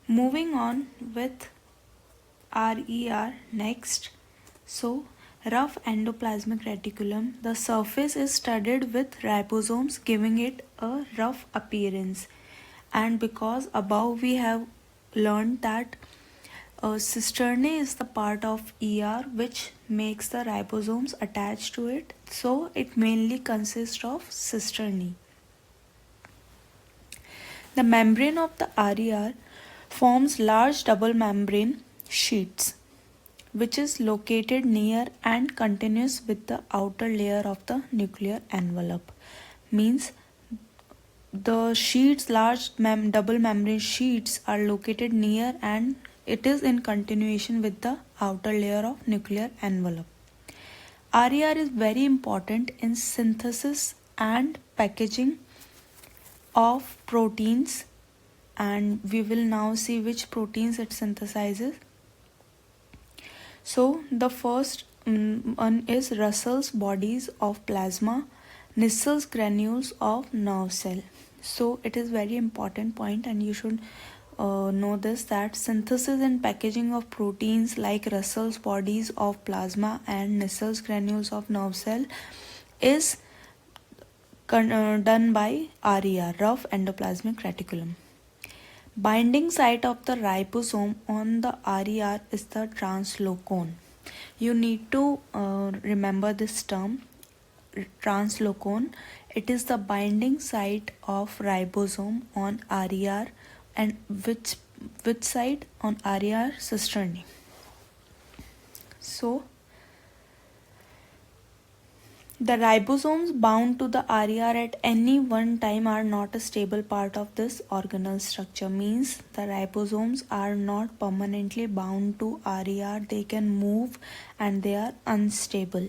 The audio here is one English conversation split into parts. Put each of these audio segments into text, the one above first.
Moving on with RER next. So, rough endoplasmic reticulum. The surface is studded with ribosomes, giving it a rough appearance. And because above we have learned that cisternae is the part of ER which makes the ribosomes attached to it, so it mainly consists of cisternae. The membrane of the RER forms large double membrane sheets which is located near and continuous with the outer layer of the nuclear envelope. Means the sheets, double membrane sheets are located near and it is in continuation with the outer layer of nuclear envelope. RER is very important in synthesis and packaging of proteins, and we will now see which proteins it synthesizes. So the first one is Russell's bodies of plasma, Nissel's granules of nerve cell. So it is very important point, and you should know this, that synthesis and packaging of proteins like Russell's bodies of plasma and Nissel's granules of nerve cell is done by RER, rough endoplasmic reticulum. Binding site of the ribosome on the RER is the translocone. You need to remember this term, translocone. It is the binding site of ribosome on RER, and which site on RER? Cisternae. So the ribosomes bound to the RER at any one time are not a stable part of this organelle structure. Means the ribosomes are not permanently bound to RER. They can move and they are unstable.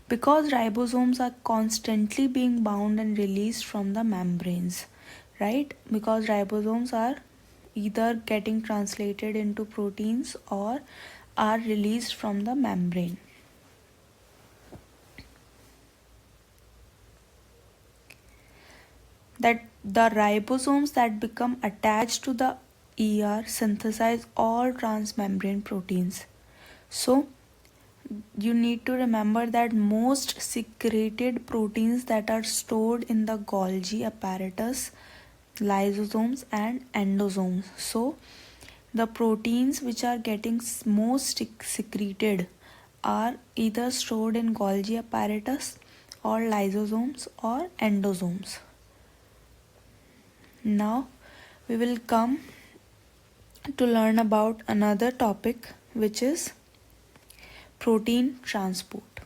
Because ribosomes are constantly being bound and released from the membranes, right? Because ribosomes are either getting translated into proteins or are released from the membrane. That the ribosomes that become attached to the ER synthesize all transmembrane proteins. So you need to remember that most secreted proteins that are stored in the Golgi apparatus, lysosomes and endosomes. So the proteins which are getting most secreted are either stored in Golgi apparatus or lysosomes or endosomes. Now we will come to learn about another topic, which is protein transport.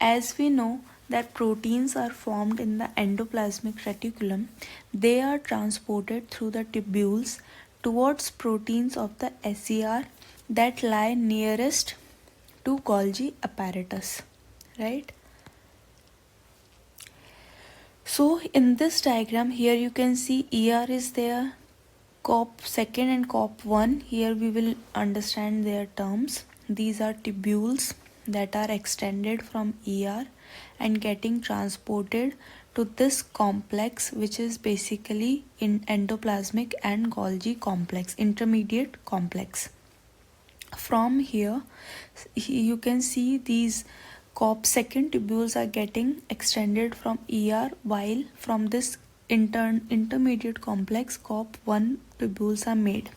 As we know that proteins are formed in the endoplasmic reticulum, they are transported through the tubules towards proteins of the SER that lie nearest to Golgi apparatus, right? So in this diagram here you can see ER is there, COP2 and COP1. Here we will understand their terms. These are tubules that are extended from ER and getting transported to this complex, which is basically in endoplasmic and Golgi complex, intermediate complex. From here you can see these COP2 tubules are getting extended from ER, while from this intermediate complex COP1 tubules are made.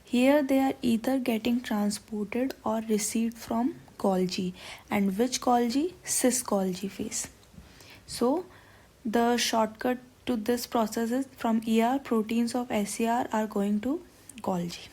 Here they are either getting transported or received from Golgi. And which Golgi? Cis Golgi phase. So the shortcut to this process is from ER, proteins of SER are going to Golgi.